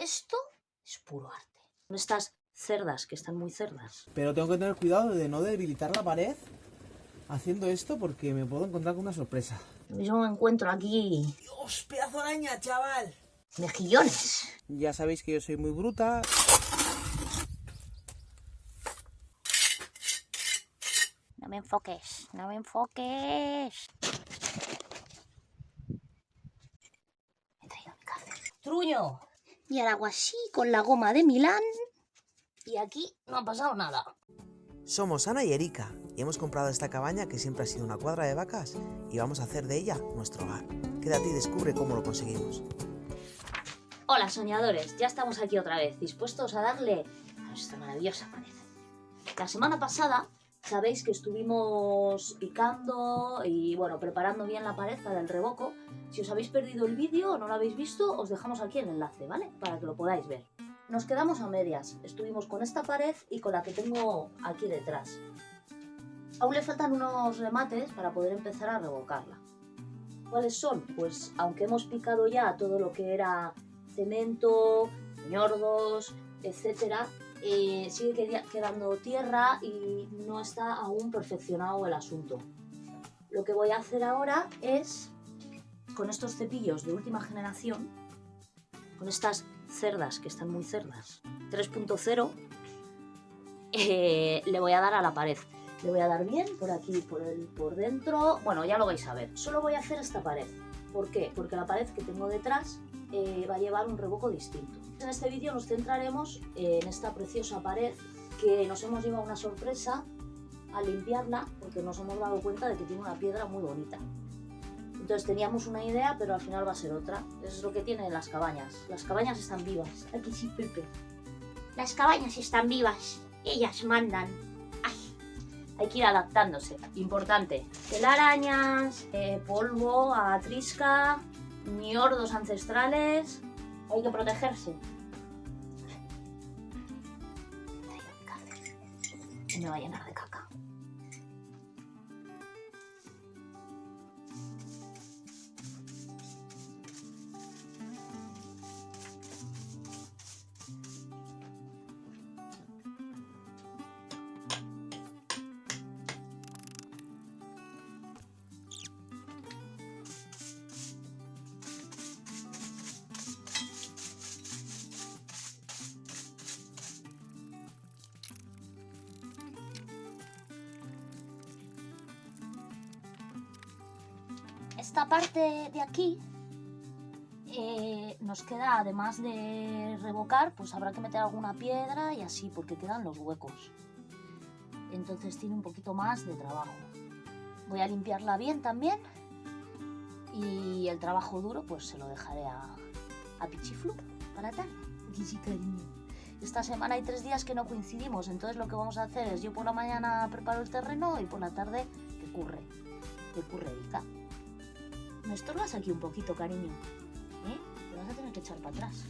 Esto es puro arte. Con estas cerdas, que están muy cerdas. Pero tengo que tener cuidado de no debilitar la pared haciendo esto porque me puedo encontrar con una sorpresa. Yo mismo me encuentro aquí ¡Dios, pedazo de araña, chaval! mejillones. Ya sabéis que yo soy muy bruta. No me enfoques, no me enfoques. Me he traído mi café. ¡Truño! Y ahora hago así con la goma de Milán. Y aquí no ha pasado nada. Somos Ana y Erika y hemos comprado esta cabaña que siempre ha sido una cuadra de vacas y vamos a hacer de ella nuestro hogar. Quédate y descubre cómo lo conseguimos. Hola soñadores, ya estamos aquí otra vez, dispuestos a darle a nuestra maravillosa pared. La semana pasada sabéis que estuvimos picando y bueno, preparando bien la pared para el revoco. Si os habéis perdido el vídeo o no lo habéis visto, os dejamos aquí el enlace, ¿vale? Para que lo podáis ver. Nos quedamos a medias, estuvimos con esta pared y con la que tengo aquí detrás. Aún le faltan unos remates para poder empezar a revocarla. ¿Cuáles son? Pues aunque hemos picado ya todo lo que era cemento, ñordos, etcétera, sigue quedando tierra y no está aún perfeccionado el asunto. Lo que voy a hacer ahora es, con estos cepillos de última generación, con estas cerdas, que están muy cerdas, 3.0, le voy a dar a la pared. Le voy a dar bien por aquí, por dentro. Bueno, ya lo vais a ver. Solo voy a hacer esta pared. ¿Por qué? Porque la pared que tengo detrás va a llevar un revoco distinto. En este vídeo nos centraremos en esta preciosa pared que nos hemos llevado una sorpresa al limpiarla porque nos hemos dado cuenta de que tiene una piedra muy bonita. Entonces teníamos una idea, pero al final va a ser otra. Eso es lo que tienen las cabañas. Las cabañas están vivas. Aquí sí, Pepe. Las cabañas están vivas. Ellas mandan. Hay que ir adaptándose. Importante. Telarañas, polvo, atrisca, ñordos ancestrales. Hay que protegerse. Y me va a llenar de caca. Esta parte de aquí nos queda, además de revocar, pues habrá que meter alguna piedra y así, porque quedan los huecos. Entonces tiene un poquito más de trabajo. Voy a limpiarla bien también y el trabajo duro pues se lo dejaré a Pichiflu para tal. Sí, cariño. Esta semana hay 3 días que no coincidimos, entonces lo que vamos a hacer es yo por la mañana preparo el terreno y por la tarde que curre Erika. Me estorbas aquí un poquito, cariño. Te vas a tener que echar para atrás.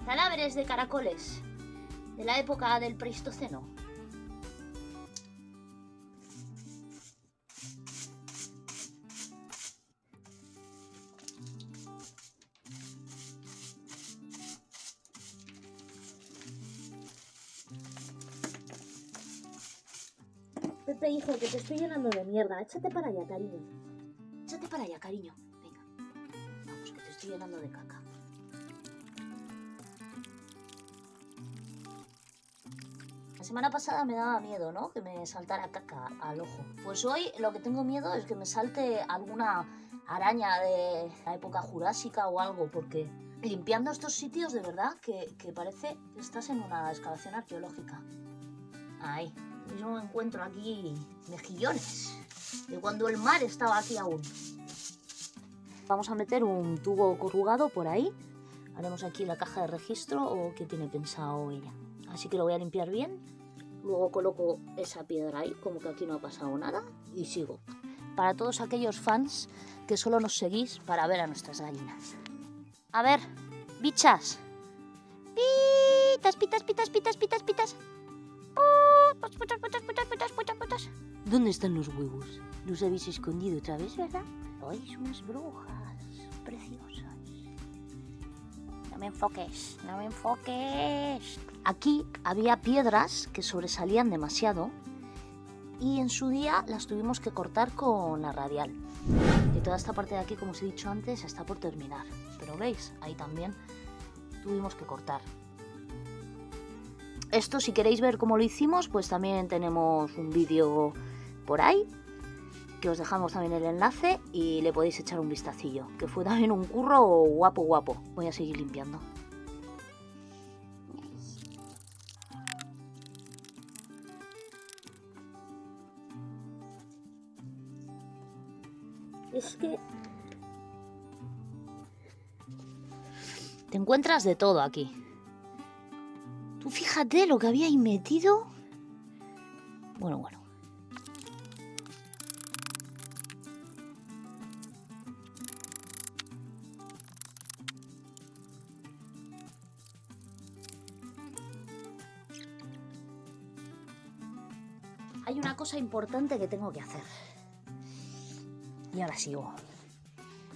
Cadáveres de caracoles de la época del Pleistoceno. Pepe, hijo, que te estoy llenando de mierda. Échate para allá, cariño. Échate para allá, cariño. Venga. Vamos, que te estoy llenando de caca. La semana pasada me daba miedo, ¿no? Que me saltara caca al ojo. Pues hoy lo que tengo miedo es que me salte alguna araña de la época jurásica o algo, porque limpiando estos sitios de verdad que parece que estás en una excavación arqueológica. Ahí. Yo me encuentro aquí mejillones de cuando el mar estaba aquí aún. Vamos a meter un tubo corrugado por ahí. Haremos aquí la caja de registro o qué tiene pensado ella. Así que lo voy a limpiar bien. Luego coloco esa piedra ahí, como que aquí no ha pasado nada. Y sigo. Para todos aquellos fans que solo nos seguís para ver a nuestras gallinas. A ver, bichas. Pitas, pitas, pitas, pitas, pitas, pitas. Putas, putas, putas, putas, putas, putas. ¿Dónde están los huevos? Los habéis escondido otra vez, ¿verdad? Sois unas brujas preciosas. No me enfoques, no me enfoques. Aquí había piedras que sobresalían demasiado y en su día las tuvimos que cortar con la radial. Y toda esta parte de aquí, como os he dicho antes, está por terminar. Pero veis, ahí también tuvimos que cortar. Esto, si queréis ver cómo lo hicimos, pues también tenemos un vídeo por ahí, que os dejamos también el enlace y le podéis echar un vistacillo, que fue también un curro guapo guapo. Voy a seguir limpiando. Es que te encuentras de todo aquí. Tú fíjate lo que había ahí metido. Bueno. Hay una cosa importante que tengo que hacer. Y ahora sigo.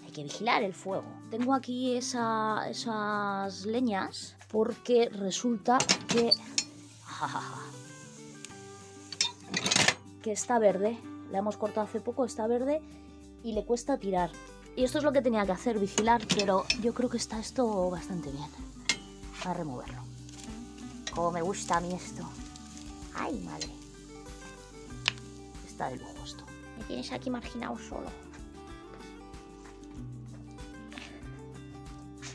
Hay que vigilar el fuego. Tengo aquí esas leñas porque resulta que... que está verde. La hemos cortado hace poco, está verde y le cuesta tirar. Y esto es lo que tenía que hacer, vigilar, pero yo creo que está esto bastante bien. Voy a removerlo. Como me gusta a mí esto. ¡Ay, madre! Está de lujo esto. Me tienes aquí marginado solo.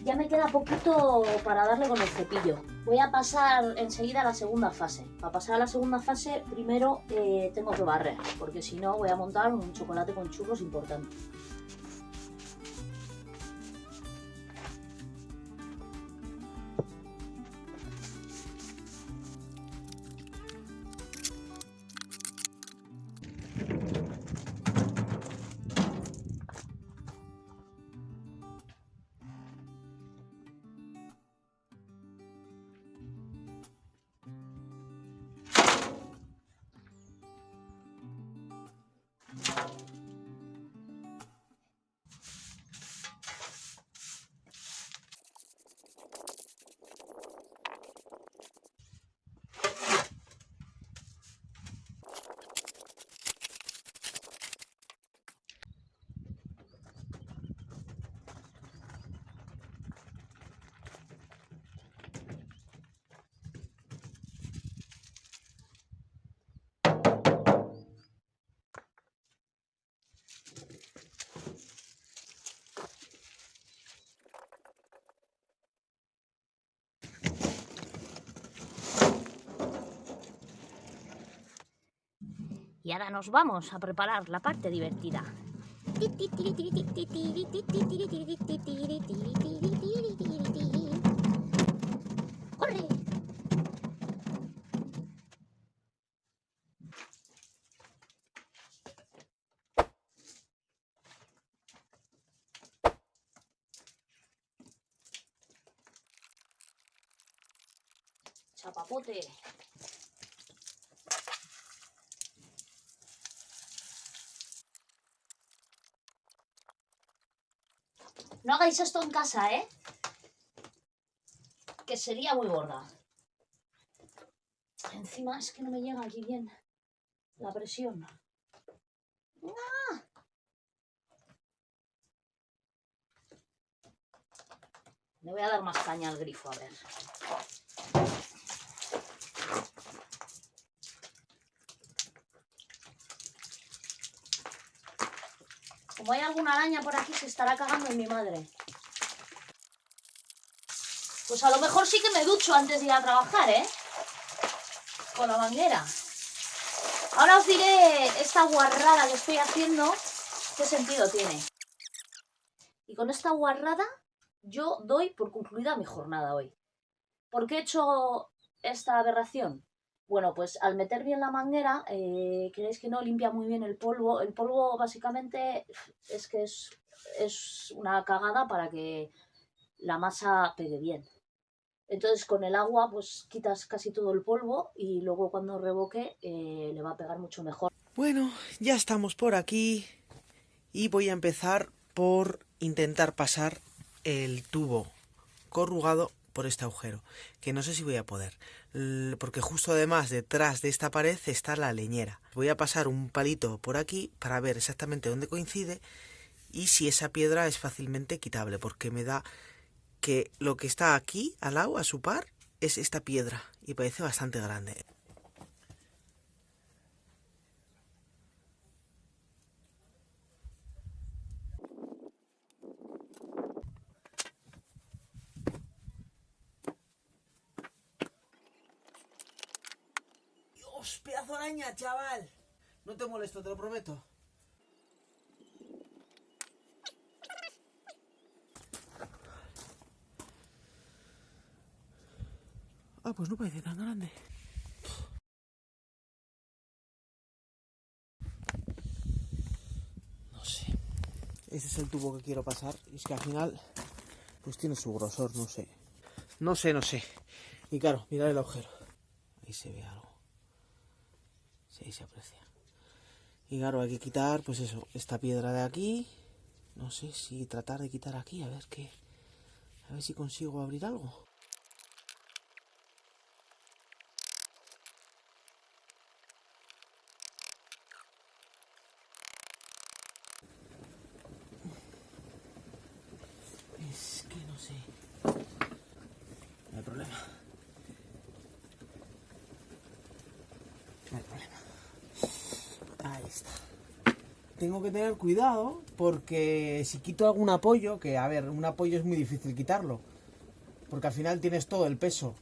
Ya me queda poquito para darle con el cepillo. Voy a pasar enseguida a la segunda fase. Para pasar a la segunda fase, primero tengo que barrer, porque si no voy a montar un chocolate con churros importante. Y ahora nos vamos a preparar la parte divertida. ¡Corre! Chapapote. No hagáis esto en casa, ¿eh? Que sería muy gorda. Encima es que no me llega aquí bien la presión. ¡Ah! Le voy a dar más caña al grifo, a ver. Como hay alguna araña por aquí, se estará cagando en mi madre. Pues a lo mejor sí que me ducho antes de ir a trabajar, ¿eh? Con la manguera. Ahora os diré esta guarrada que estoy haciendo, qué sentido tiene. Y con esta guarrada yo doy por concluida mi jornada hoy. ¿Por qué he hecho esta aberración? Bueno, pues al meter bien la manguera, creéis que no limpia muy bien el polvo. El polvo básicamente es que es una cagada para que la masa pegue bien. Entonces con el agua pues quitas casi todo el polvo y luego cuando revoque le va a pegar mucho mejor. Bueno, ya estamos por aquí y voy a empezar por intentar pasar el tubo corrugado por este agujero, que no sé si voy a poder, porque justo además detrás de esta pared está la leñera. Voy a pasar un palito por aquí para ver exactamente dónde coincide y si esa piedra es fácilmente quitable, porque me da que lo que está aquí al lado, a su par, es esta piedra y parece bastante grande. ¡Dios, pedazo de araña, chaval! No te molesto, te lo prometo. Ah, pues no parece tan grande. No sé. Ese es el tubo que quiero pasar. Y es que al final, pues tiene su grosor, no sé. No sé. Y claro, mirad el agujero. Ahí se ve algo. Sí, ahí se aprecia. Y claro, hay que quitar, pues eso, esta piedra de aquí. No sé si tratar de quitar aquí, a ver qué. A ver si consigo abrir algo. Es que no sé. No hay problema. No hay problema. Ahí está. Tengo que tener cuidado porque si quito algún apoyo, que a ver, un apoyo es muy difícil quitarlo, porque al final tienes todo el peso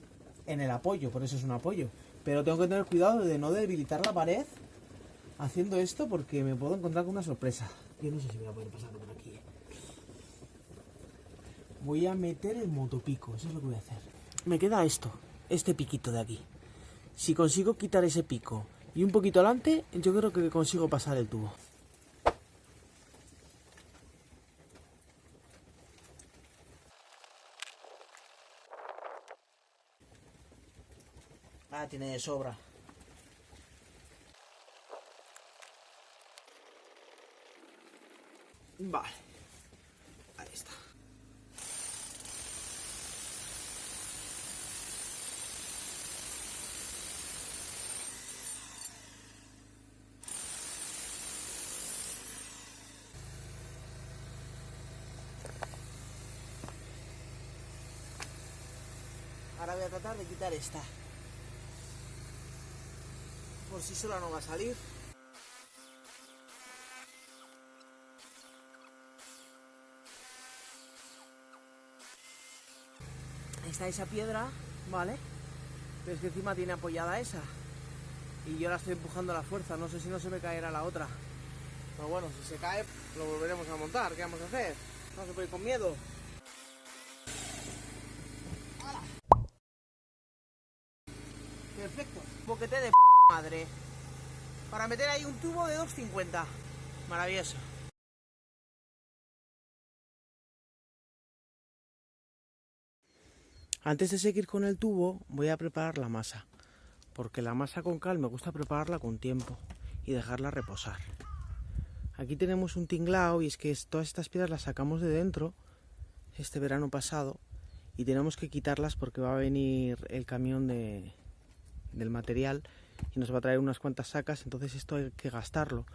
en el apoyo, por eso es un apoyo. Pero tengo que tener cuidado de no debilitar la pared haciendo esto porque me puedo encontrar con una sorpresa. Yo no sé si voy a poder pasar por aquí. Voy a meter el motopico, eso es lo que voy a hacer. Me queda esto, este piquito de aquí. Si consigo quitar ese pico y un poquito adelante, yo creo que consigo pasar el tubo. Ah, tiene de sobra. Vale. Ahí está. Ahora voy a tratar de quitar esta. Por si sola no va a salir. Ahí está esa piedra, ¿vale? Pero es que encima tiene apoyada esa. Y yo la estoy empujando a la fuerza, no sé si no se me caerá la otra. Pero bueno, si se cae, lo volveremos a montar. ¿Qué vamos a hacer? No se puede ir con miedo. ¡Hala! Perfecto. Boquete de madre. Para meter ahí un tubo de 2,50. Maravilloso. Antes de seguir con el tubo, voy a preparar la masa. Porque la masa con cal me gusta prepararla con tiempo y dejarla reposar. Aquí tenemos un tinglao y es que todas estas piedras las sacamos de dentro este verano pasado y tenemos que quitarlas porque va a venir el camión del material y nos va a traer unas cuantas sacas, entonces esto hay que gastarlo.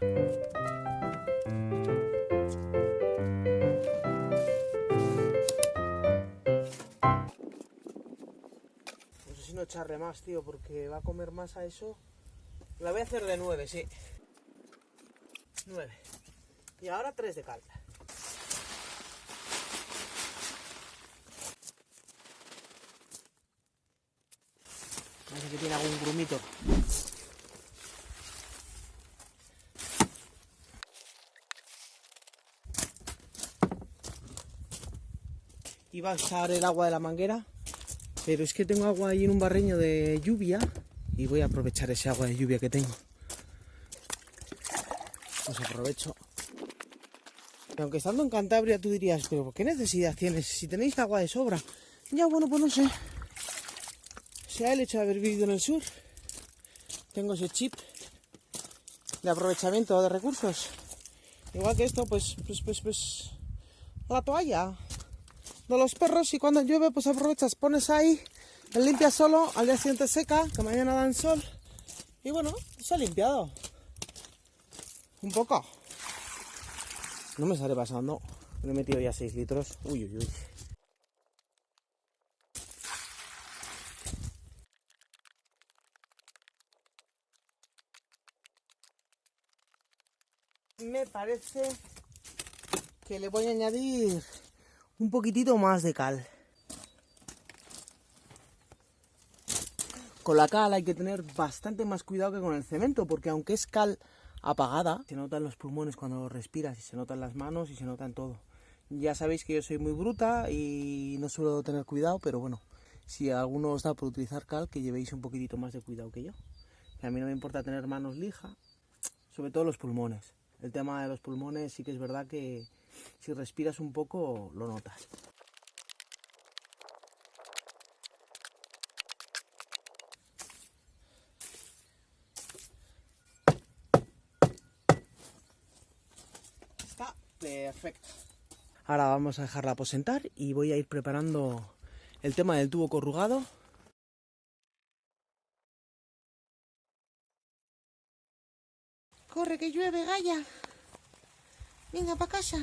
No sé si no echarle más, tío, porque va a comer más a eso. La voy a hacer de 9, sí. 9. Y ahora 3 de cal. Parece que tiene algún grumito. Iba a usar el agua de la manguera, pero es que tengo agua ahí en un barreño de lluvia y voy a aprovechar ese agua de lluvia que tengo. Pues aprovecho. Y aunque estando en Cantabria tú dirías, pero ¿qué necesidad tienes? Si tenéis agua de sobra. Ya, bueno, pues no sé. Sea el hecho de haber vivido en el sur, tengo ese chip de aprovechamiento de recursos. Igual que esto, pues la toalla de los perros, y cuando llueve pues aprovechas, pones ahí, te limpias solo, al día siguiente seca, que mañana dan sol, y bueno, se ha limpiado un poco. No me estaré pasando, le he metido ya 6 litros, uy, uy, uy. Me parece que le voy a añadir un poquitito más de cal. Con la cal hay que tener bastante más cuidado que con el cemento, porque aunque es cal apagada, se notan los pulmones cuando lo respiras, y se notan las manos y se notan todo. Ya sabéis que yo soy muy bruta y no suelo tener cuidado, pero bueno, si a alguno os da por utilizar cal, que llevéis un poquitito más de cuidado que yo. A mí no me importa tener manos lija, sobre todo los pulmones. El tema de los pulmones sí que es verdad que si respiras un poco lo notas. Está perfecto. Ahora vamos a dejarla aposentar y voy a ir preparando el tema del tubo corrugado. Corre que llueve, Gaia. Venga para casa.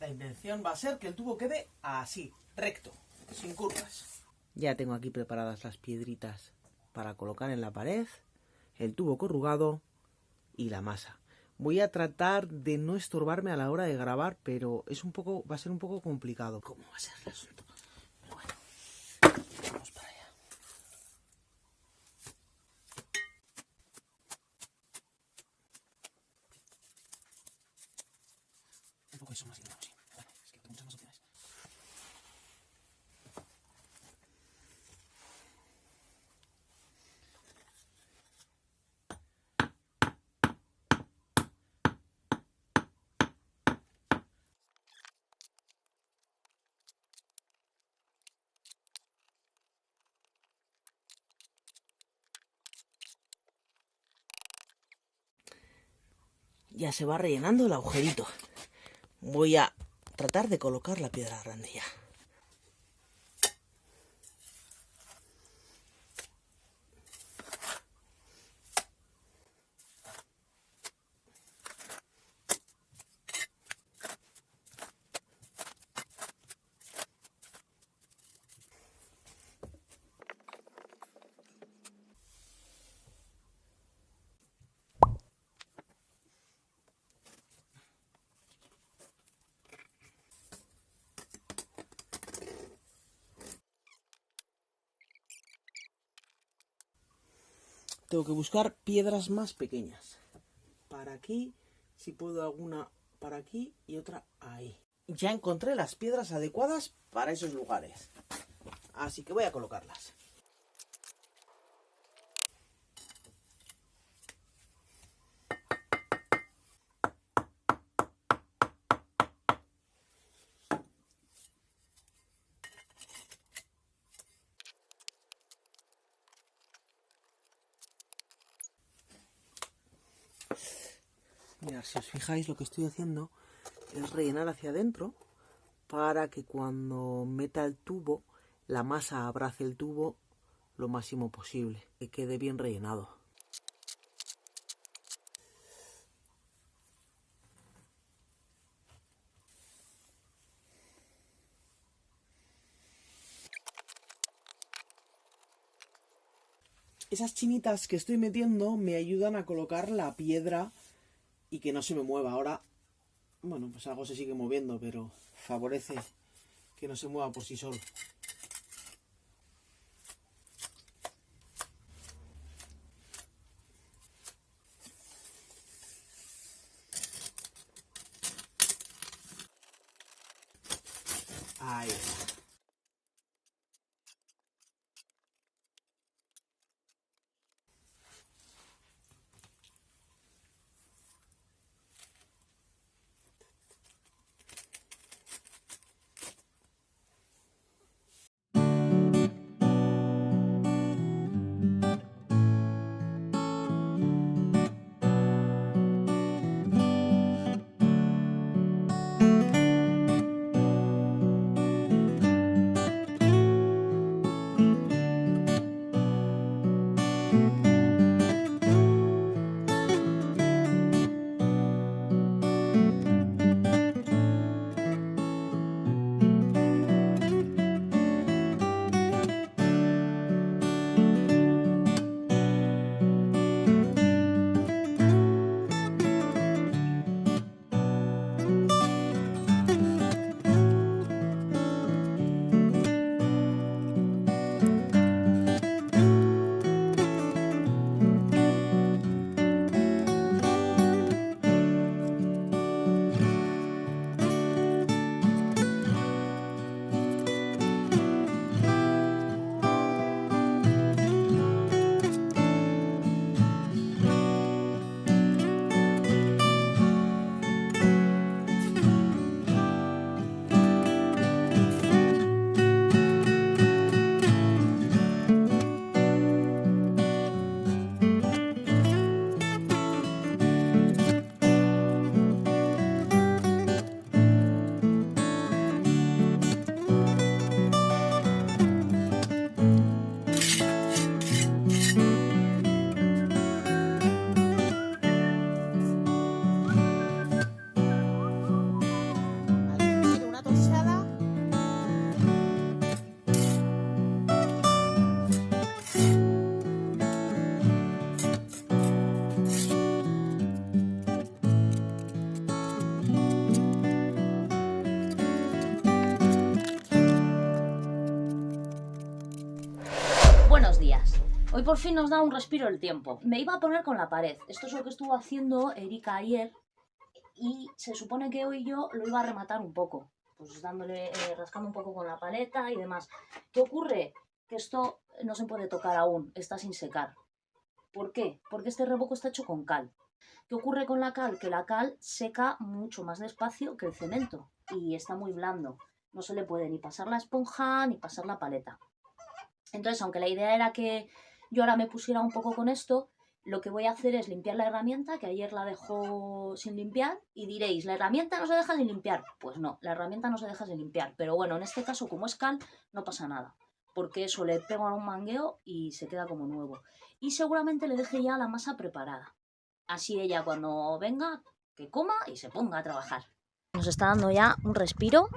La intención va a ser que el tubo quede así, recto, sin curvas. Ya tengo aquí preparadas las piedritas para colocar en la pared, el tubo corrugado y la masa. Voy a tratar de no estorbarme a la hora de grabar, pero va a ser un poco complicado. ¿Cómo va a ser el asunto? Pero bueno, vamos para allá. Un poco eso más y menos, sí. Vale, es que tengo muchas más opciones. Ya se va rellenando el agujerito. Voy a tratar de colocar la piedra grande ya. Tengo que buscar piedras más pequeñas. Para aquí, si puedo alguna para aquí y otra ahí. Ya encontré las piedras adecuadas para esos lugares. Así que voy a colocarlas. Mirad, si os fijáis, lo que estoy haciendo es rellenar hacia adentro para que cuando meta el tubo, la masa abrace el tubo lo máximo posible, que quede bien rellenado. Esas chinitas que estoy metiendo me ayudan a colocar la piedra y que no se me mueva. Ahora, bueno, pues algo se sigue moviendo, pero favorece que no se mueva por sí solo. Hoy por fin nos da un respiro el tiempo. Me iba a poner con la pared. Esto es lo que estuvo haciendo Erika ayer y se supone que hoy yo lo iba a rematar un poco. Pues dándole, rascando un poco con la paleta y demás. ¿Qué ocurre? Que esto no se puede tocar aún, está sin secar. ¿Por qué? Porque este revoco está hecho con cal. ¿Qué ocurre con la cal? Que la cal seca mucho más despacio que el cemento y está muy blando. No se le puede ni pasar la esponja ni pasar la paleta. Entonces, aunque la idea era que yo ahora me pusiera un poco con esto, lo que voy a hacer es limpiar la herramienta, que ayer la dejó sin limpiar, y diréis, ¿la herramienta no se deja sin limpiar? Pues no, la herramienta no se deja sin limpiar, pero bueno, en este caso, como es cal, no pasa nada, porque eso le pego a un mangueo y se queda como nuevo. Y seguramente le deje ya la masa preparada. Así ella cuando venga, que coma y se ponga a trabajar. Nos está dando ya un respiro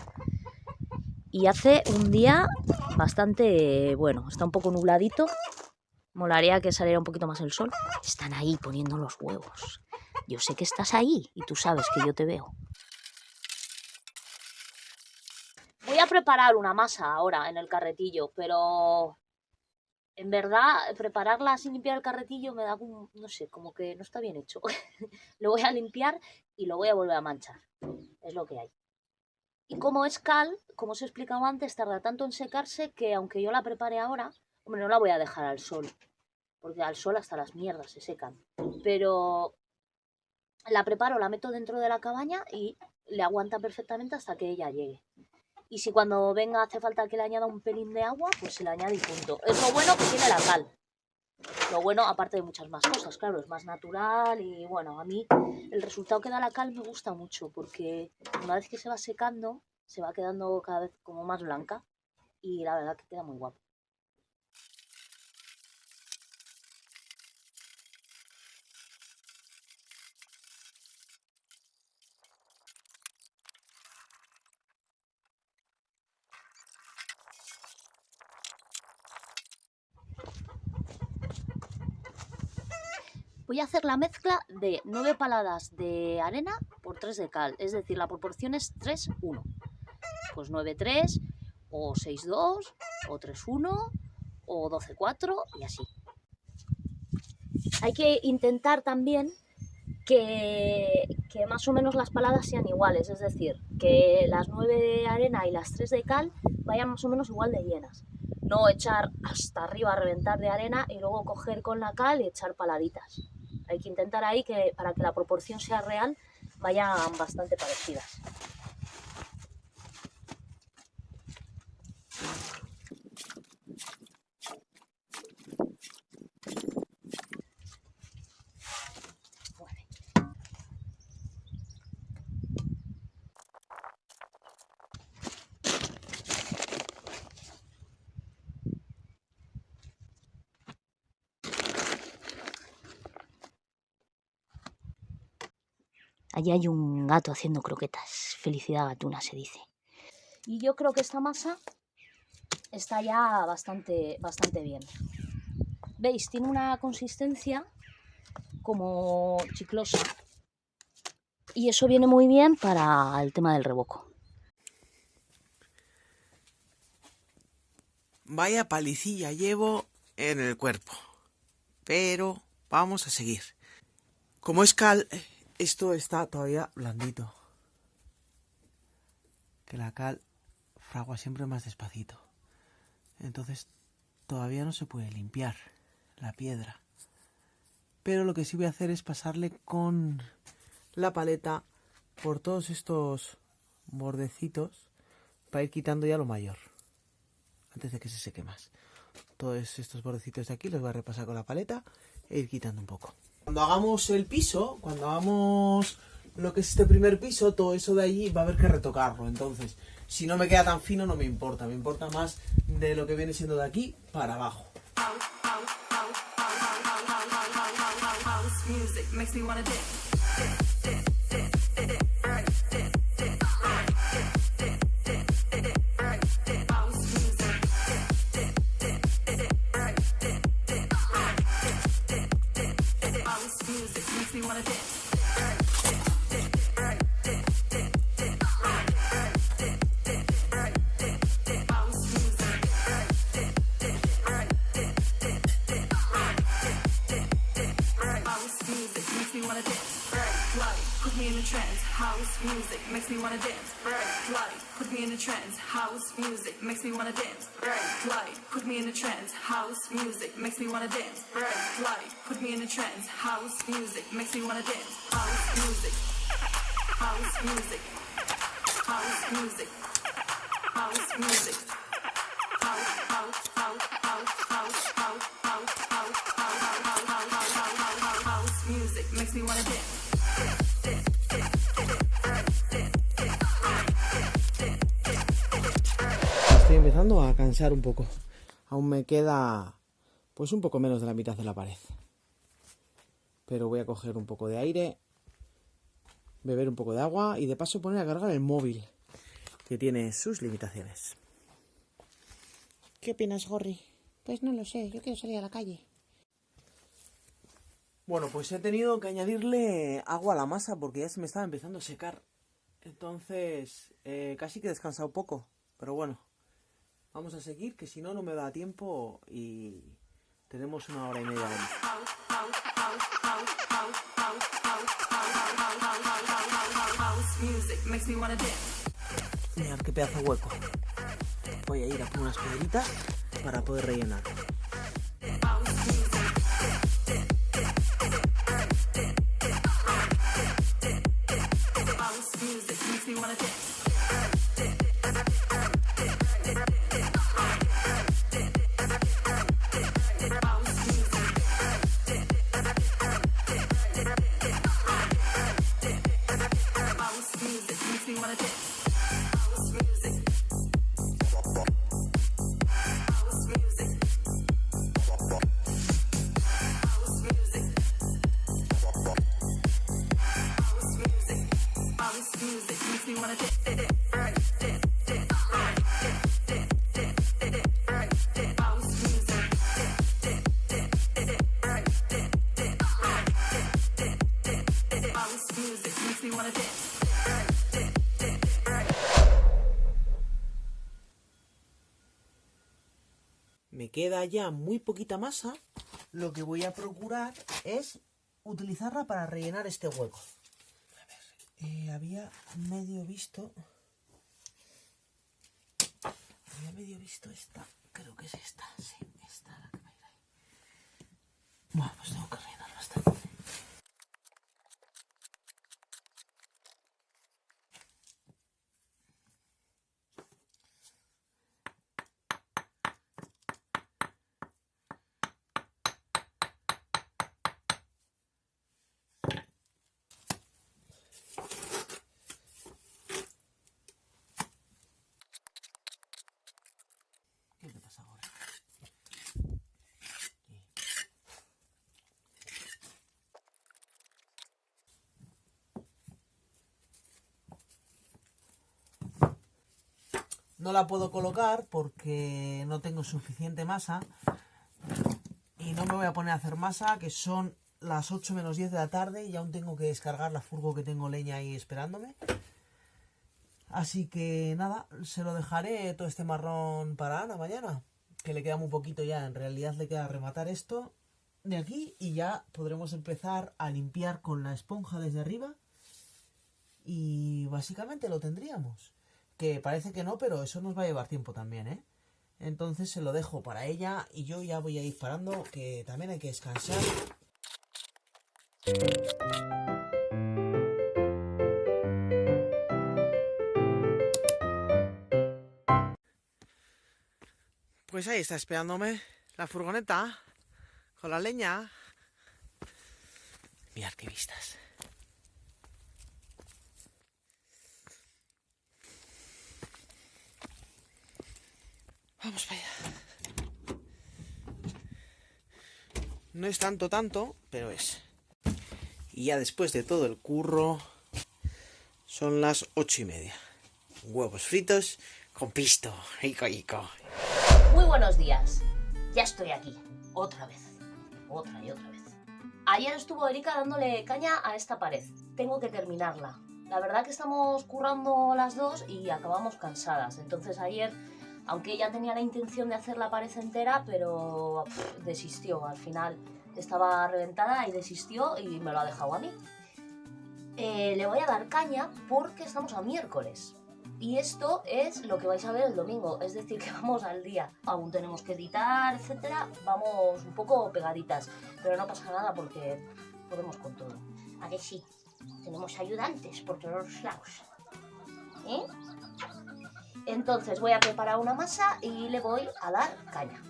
y hace un día bastante bueno, está un poco nubladito. Molaría que saliera un poquito más el sol. Están ahí poniendo los huevos. Yo sé que estás ahí y tú sabes que yo te veo. Voy a preparar una masa ahora en el carretillo, pero en verdad prepararla sin limpiar el carretillo me da un, no sé, como que no está bien hecho. Lo voy a limpiar y lo voy a volver a manchar. Es lo que hay. Y como es cal, como os he explicado antes, tarda tanto en secarse que aunque yo la prepare ahora, hombre, no la voy a dejar al sol, porque al sol hasta las mierdas se secan. Pero la preparo, la meto dentro de la cabaña y le aguanta perfectamente hasta que ella llegue. Y si cuando venga hace falta que le añada un pelín de agua, pues se le añade y punto. Es lo bueno que tiene la cal. Lo bueno, aparte de muchas más cosas, claro, es más natural y bueno, a mí el resultado que da la cal me gusta mucho porque una vez que se va secando, se va quedando cada vez como más blanca y la verdad que queda muy guapo. Voy a hacer la mezcla de 9 paladas de arena por 3 de cal, es decir, la proporción es 3-1. Pues 9-3, o 6-2, o 3-1, o 12-4 y así. Hay que intentar también que más o menos las paladas sean iguales, es decir, que las 9 de arena y las 3 de cal vayan más o menos igual de llenas. No echar hasta arriba a reventar de arena y luego coger con la cal y echar paladitas. Hay que intentar ahí que para que la proporción sea real vayan bastante parecidas. Allí hay un gato haciendo croquetas. Felicidad gatuna se dice. Y yo creo que esta masa está ya bastante bien. ¿Veis? Tiene una consistencia como chiclosa. Y eso viene muy bien para el tema del revoco. Vaya palicilla llevo en el cuerpo. Pero vamos a seguir. Como es cal, esto está todavía blandito. Que la cal fragua siempre más despacito. Entonces todavía no se puede limpiar la piedra. Pero lo que sí voy a hacer es pasarle con la paleta por todos estos bordecitos para ir quitando ya lo mayor. Antes de que se seque más. Todos estos bordecitos de aquí los voy a repasar con la paleta e ir quitando un poco. Cuando hagamos el piso, cuando hagamos lo que es este primer piso, todo eso de allí va a haber que retocarlo. Entonces, si no me queda tan fino no me importa. Me importa más de lo que viene siendo de aquí para abajo. makes me wanna dance. Bright light, put me in a trance. House music makes me wanna dance. Bright light, put me in a trance. House music makes me wanna dance. Bright light, put me in a trance. House music makes me wanna dance. House music. House music. House music. House music. House, house, house, house, house, house, house, house, house music makes me wanna dance. Estoy empezando a cansar un poco. Aún me queda pues un poco menos de la mitad de la pared. Pero voy a coger un poco de aire, beber un poco de agua y de paso poner a cargar el móvil, que tiene sus limitaciones. ¿Qué opinas, Gorri? Pues no lo sé, yo quiero salir a la calle. Bueno, pues he tenido que añadirle agua a la masa porque ya se me estaba empezando a secar. Entonces, casi que he descansado poco. Pero bueno, vamos a seguir, que si no, no me da tiempo y tenemos 1 hora y media de luz. Mirad qué pedazo de hueco. Voy a ir a poner unas piedritas para poder rellenar. Me queda ya muy poquita masa. Lo que voy a procurar es utilizarla para rellenar este hueco. A ver, había medio visto esta. Creo que es esta. Sí, esta la que va a ir ahí. Bueno, pues tengo que rellenar bastante. ¿Qué te pasa ahora? No la puedo colocar porque no tengo suficiente masa y no me voy a poner a hacer masa, que son las 8 menos 10 de la tarde y aún tengo que descargar la furgo, que tengo leña ahí esperándome. Así que nada, se lo dejaré todo este marrón para Ana mañana, que le queda muy poquito ya. En realidad le queda rematar esto de aquí y ya podremos empezar a limpiar con la esponja desde arriba y básicamente lo tendríamos. Que parece que no, pero eso nos va a llevar tiempo también, ¿eh? Entonces se lo dejo para ella y yo ya voy a ir parando, que también hay que descansar. Pues ahí está esperándome la furgoneta con la leña. Mirad qué vistas. Vamos para allá. No es tanto, pero es. Y ya después de todo el curro, son las 8:30. Huevos fritos con pisto. Rico, rico. Muy buenos días. Ya estoy aquí. Otra vez. Otra y otra vez. Ayer estuvo Erika dándole caña a esta pared. Tengo que terminarla. La verdad que estamos currando las dos y acabamos cansadas. Entonces ayer, aunque ella tenía la intención de hacer la pared entera, pero desistió. Al final estaba reventada y desistió y me lo ha dejado a mí. le voy a dar caña porque estamos a miércoles. Y esto es lo que vais a ver el domingo, es decir, que vamos al día. Aún tenemos que editar, etcétera, vamos un poco pegaditas, pero no pasa nada porque podemos con todo. A ver si tenemos ayudantes por todos los lados. Entonces voy a preparar una masa y le voy a dar caña.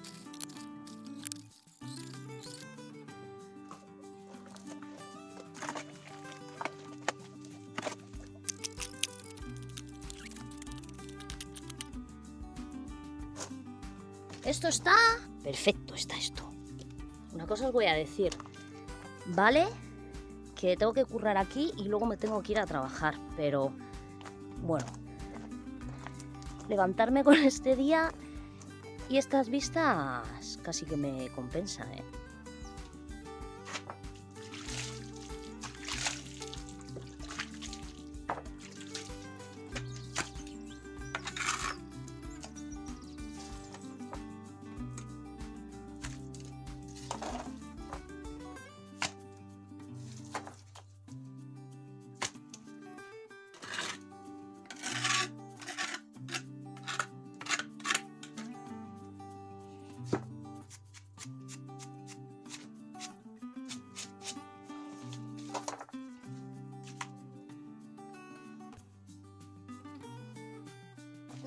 Esto está perfecto, está esto. Una cosa os voy a decir, ¿vale? Que tengo que currar aquí y luego me tengo que ir a trabajar, pero bueno, levantarme con este día y estas vistas casi que me compensan, ¿eh?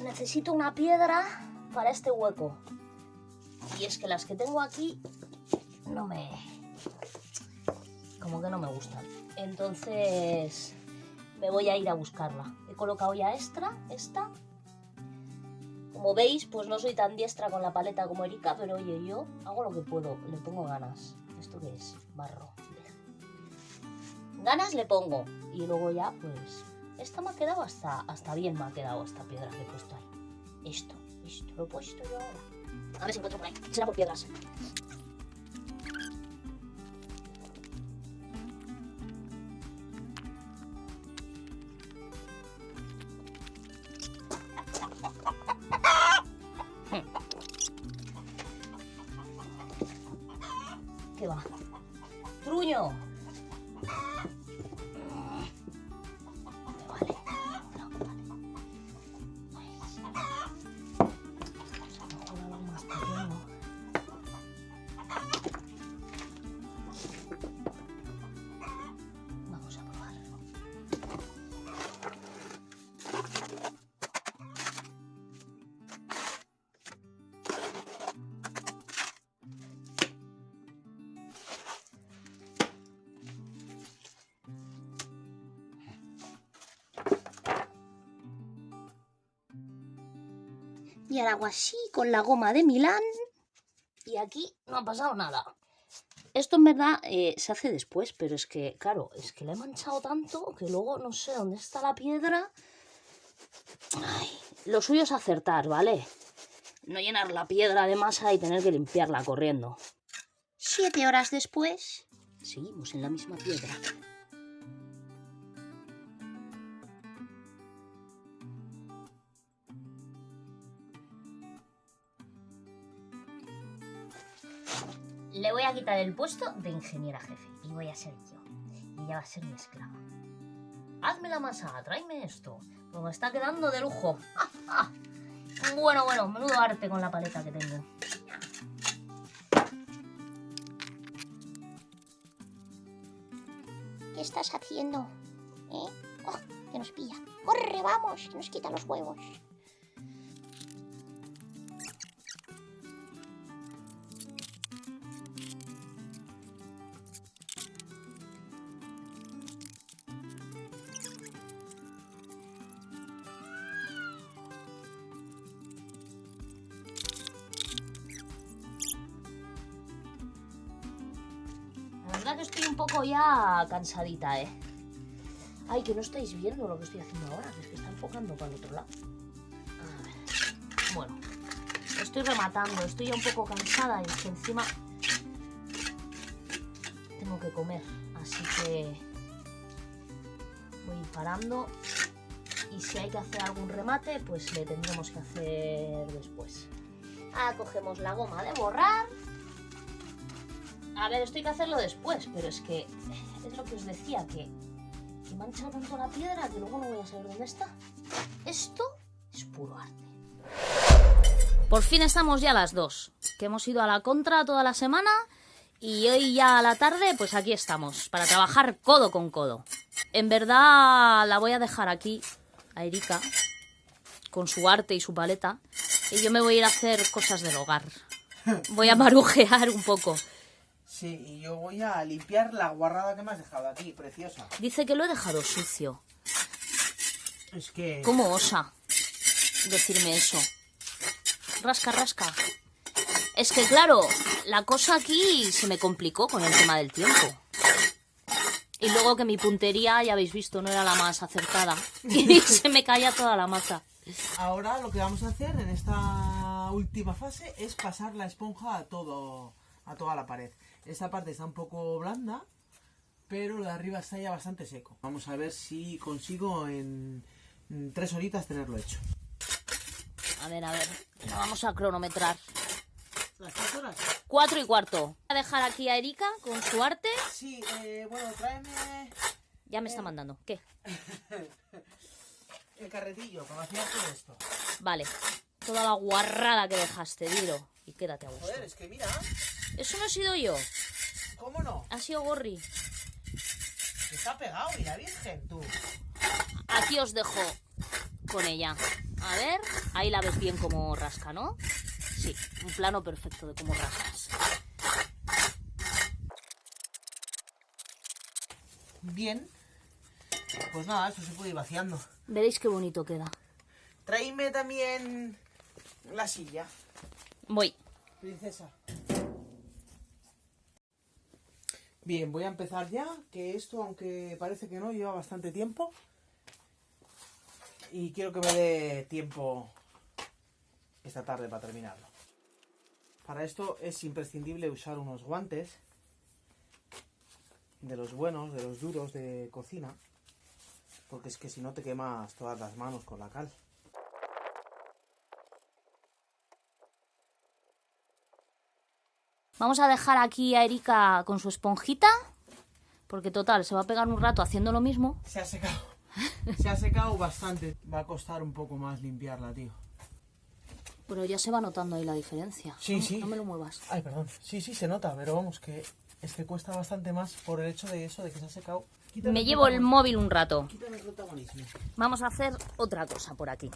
Necesito una piedra para este hueco. Y es que las que tengo aquí como que no me gustan. Entonces me voy a ir a buscarla. He colocado ya esta. Como veis, pues no soy tan diestra con la paleta como Erika, pero oye, yo hago lo que puedo, le pongo ganas. ¿Esto qué es? Barro. Ganas le pongo. Y luego ya, pues... Esta me ha quedado hasta bien, me ha quedado esta piedra que he puesto ahí. Esto, lo he puesto yo ahora. A ver si encuentro por ahí. Será por piedras. ¿Qué va? ¡Truño! Y ahora hago así con la goma de Milán y aquí no ha pasado nada. Esto en verdad se hace después, pero es que, claro, es que la he manchado tanto que luego no sé dónde está la piedra. Ay, lo suyo es acertar, ¿vale? No llenar la piedra de masa y tener que limpiarla corriendo. 7 horas después, seguimos en la misma piedra. Le voy a quitar el puesto de ingeniera jefe y voy a ser yo. Y ella va a ser mi esclava. Hazme la masa, tráeme esto. Pues me está quedando de lujo. ¡Ah, ah! Bueno, menudo arte con la paleta que tengo. ¿Qué estás haciendo? Oh, que nos pilla. ¡Corre, vamos! Que nos quita los huevos. La verdad que estoy un poco ya cansadita, ¿eh? Ay, que no estáis viendo lo que estoy haciendo ahora, que es que está enfocando para el otro lado. A ver. Bueno, estoy rematando, estoy ya un poco cansada y es que encima tengo que comer, así que voy a ir parando y si hay que hacer algún remate, pues le tendremos que hacer después. Ahora cogemos la goma de borrar. A ver, esto hay que hacerlo después, pero es que es lo que os decía, que me ha echado tanto la piedra que luego no voy a saber dónde está. Esto es puro arte. Por fin estamos ya las 2, que hemos ido a la contra toda la semana y hoy ya a la tarde pues aquí estamos, para trabajar codo con codo. En verdad la voy a dejar aquí, a Erika, con su arte y su paleta, y yo me voy a ir a hacer cosas del hogar. Voy a marujear un poco. Sí, y yo voy a limpiar la guarrada que me has dejado aquí, preciosa. Dice que lo he dejado sucio. Es que... ¿Cómo osa decirme eso? Rasca, rasca. Es que claro, la cosa aquí se me complicó con el tema del tiempo. Y luego que mi puntería, ya habéis visto, no era la más acertada. Y se me caía toda la masa. Ahora lo que vamos a hacer en esta última fase es pasar la esponja a toda la pared. Esta parte está un poco blanda, pero lo de arriba está ya bastante seco. Vamos a ver si consigo en 3 horitas tenerlo hecho. A ver, lo vamos a cronometrar. ¿Las 3 horas? 4:15. Voy a dejar aquí a Erika con su arte. Sí, bueno, tráeme Ya me está mandando. ¿Qué? el carretillo para vaciar todo esto. Vale. Toda la guarrada que dejaste, dilo. Y quédate a gusto. Joder, es que mira, Eso no he sido yo. ¿cómo no? Ha sido Gorri. Está pegado y la virgen, tú. Aquí os dejo con ella. A ver, ahí la ves bien como rasca, ¿no? Sí, un plano perfecto de cómo rascas. Bien. Pues nada, esto se puede ir vaciando. Veréis qué bonito queda. Tráeme también la silla, Voy. princesa. Bien, voy a empezar ya, que esto, aunque parece que no, lleva bastante tiempo. Y quiero que me dé tiempo esta tarde para terminarlo. Para esto es imprescindible usar unos guantes de los buenos, de los duros de cocina, porque es que si no te quemas todas las manos con la cal. Vamos a dejar aquí a Erika con su esponjita, porque total, se va a pegar un rato haciendo lo mismo. Se ha secado. Se ha secado bastante. Va a costar un poco más limpiarla, tío. Pero ya se va notando ahí la diferencia. Sí, No, sí. no me lo muevas. Ay, perdón. Sí, sí, se nota, pero vamos, que es que cuesta bastante más por el hecho de eso, de que se ha secado. Quítame Me llevo el móvil un rato. Quítame el protagonismo. Vamos a hacer otra cosa por aquí.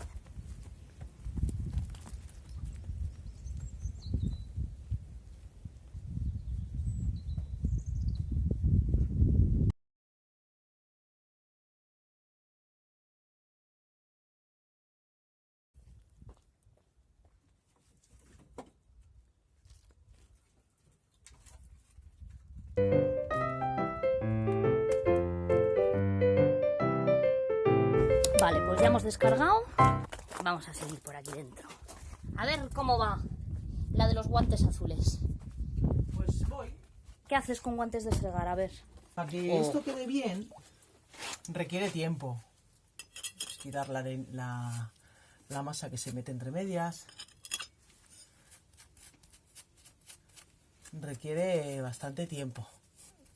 Vale, pues ya hemos descargado. Vamos a seguir por aquí dentro. A ver cómo va la de los guantes azules. Pues voy. ¿Qué haces con guantes de fregar? A ver. Para que esto quede bien, requiere tiempo. Pues quitar la masa que se mete entre medias. Requiere bastante tiempo.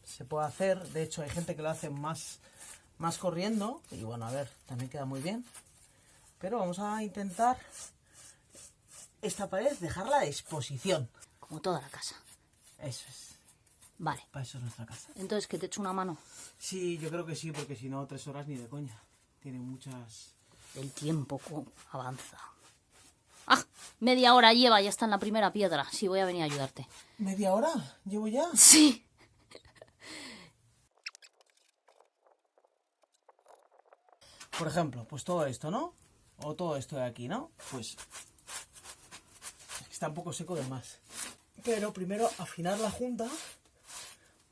Se puede hacer, de hecho hay gente que lo hace más corriendo. Y bueno, a ver, también queda muy bien. Pero vamos a intentar esta pared dejarla de exposición. Como toda la casa. Eso es. Vale. Para eso es nuestra casa. Entonces, ¿que te echo una mano? Sí, yo creo que sí, porque si no, 3 horas ni de coña. Tiene muchas... El tiempo avanza. ¡Ah! Media hora lleva, ya está en la primera piedra. Sí, voy a venir a ayudarte. ¿Media hora? ¿Llevo ya? Sí. Por ejemplo, pues todo esto, ¿no? O todo esto de aquí, ¿no? Pues está un poco seco de más. Pero primero afinar la junta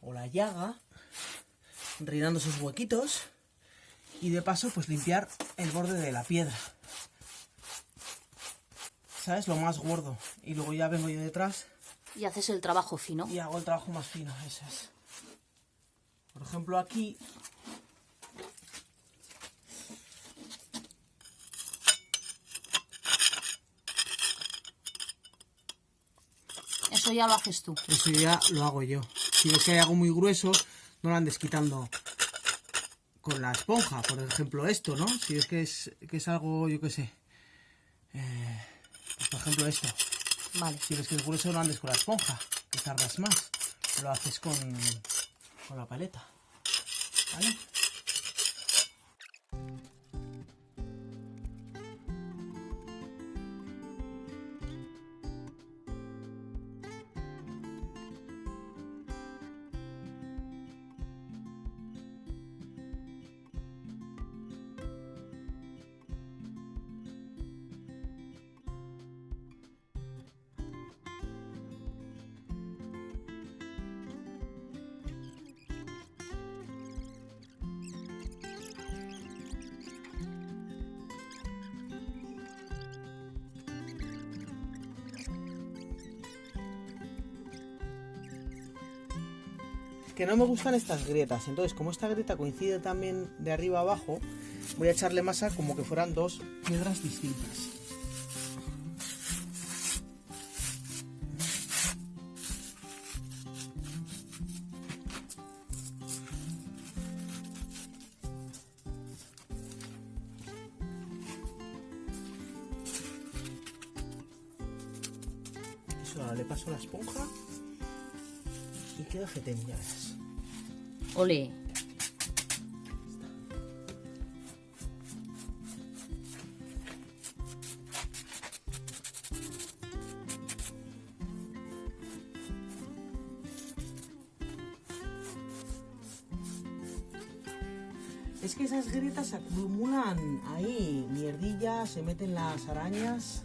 o la llaga, rellenando sus huequitos, y de paso pues limpiar el borde de la piedra. ¿Sabes? Lo más gordo. Y luego ya vengo yo detrás Y haces el trabajo fino. y hago el trabajo más fino, eso es. Por ejemplo, aquí... Eso ya lo haces tú. Eso ya lo hago yo. Si ves que hay algo muy grueso, no lo andes quitando con la esponja, por ejemplo esto, ¿no? Si es que es algo, yo qué sé, pues por ejemplo esto. Vale. Si ves que el grueso no andes con la esponja, que tardas más, lo haces con la paleta, ¿vale? Que no me gustan estas grietas, entonces como esta grieta coincide también de arriba a abajo, voy a echarle masa como que fueran dos piedras distintas. Eso, ahora le paso la esponja y queda fetén, ya verás. Ole. Es que esas grietas se acumulan ahí, mierdillas, se meten las arañas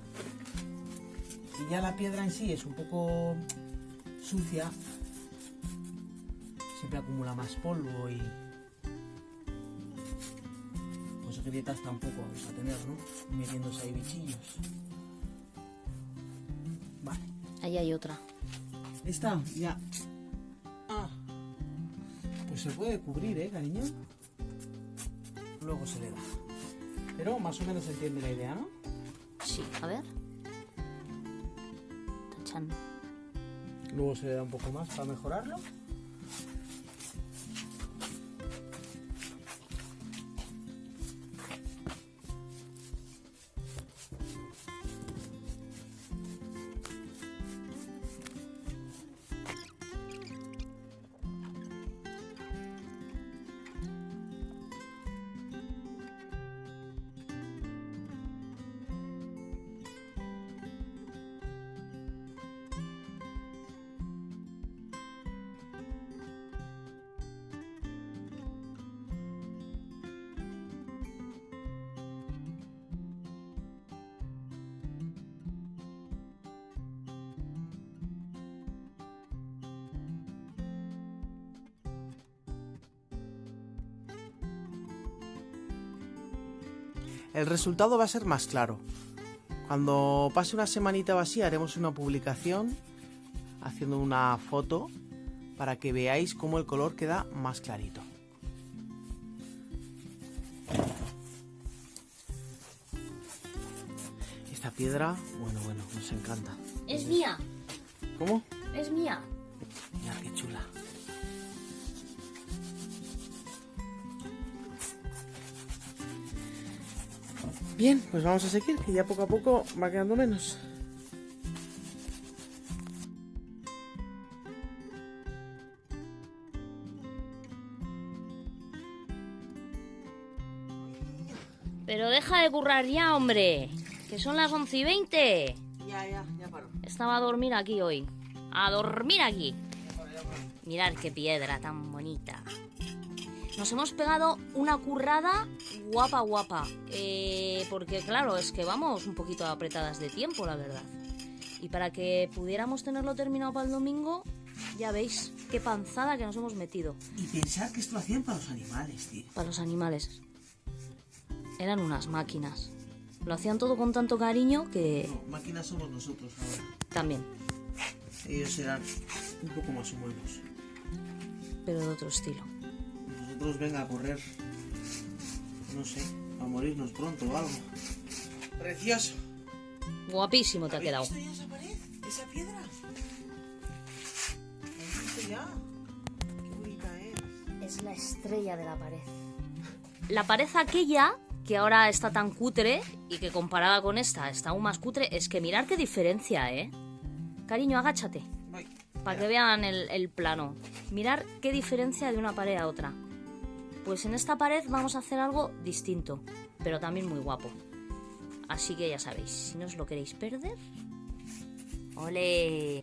y ya la piedra en sí es un poco sucia, siempre acumula más polvo y pues grietas tampoco vamos a tener, ¿no? Metiéndose ahí bichillos. Vale. Ahí hay otra. Esta, ya. Ah. Pues se puede cubrir, cariño. Luego se le da. Pero más o menos se entiende la idea, ¿no? Sí, a ver. Tachan. Luego se le da un poco más para mejorarlo. El resultado va a ser más claro. Cuando pase una semanita o así haremos una publicación haciendo una foto para que veáis cómo el color queda más clarito. Esta piedra, bueno, nos encanta. Es mía. ¿Cómo? Es mía. Mira qué chula. Bien, pues vamos a seguir, que ya poco a poco va quedando menos. Pero deja de currar ya, hombre. Que son las 11:20. Ya paro. Estaba a dormir aquí hoy. A dormir aquí. Mirad qué piedra tan bonita. Nos hemos pegado una currada guapa. Porque claro, es que vamos un poquito apretadas de tiempo, la verdad. Y para que pudiéramos tenerlo terminado para el domingo, ya veis qué panzada que nos hemos metido. Y pensar que esto lo hacían para los animales, tío. Para los animales. Eran unas máquinas. Lo hacían todo con tanto cariño que... No, máquinas somos nosotros ahora. También, Ellos serán un poco más humanos. pero de otro estilo. Nosotros venga a correr. No sé, a morirnos pronto o algo. Precioso. Guapísimo te ha quedado. ¿Has visto ya esa pared? ¿Esa piedra? ¿La has visto ya? Qué bonita es. Es la estrella de la pared. La pared aquella, que ahora está tan cutre y que comparada con esta está aún más cutre, es que mirar qué diferencia, ¿eh? Cariño, agáchate, para que vean el plano. Mirar qué diferencia de una pared a otra. Pues en esta pared vamos a hacer algo distinto, pero también muy guapo. Así que ya sabéis, si no os lo queréis perder... ¡Ole!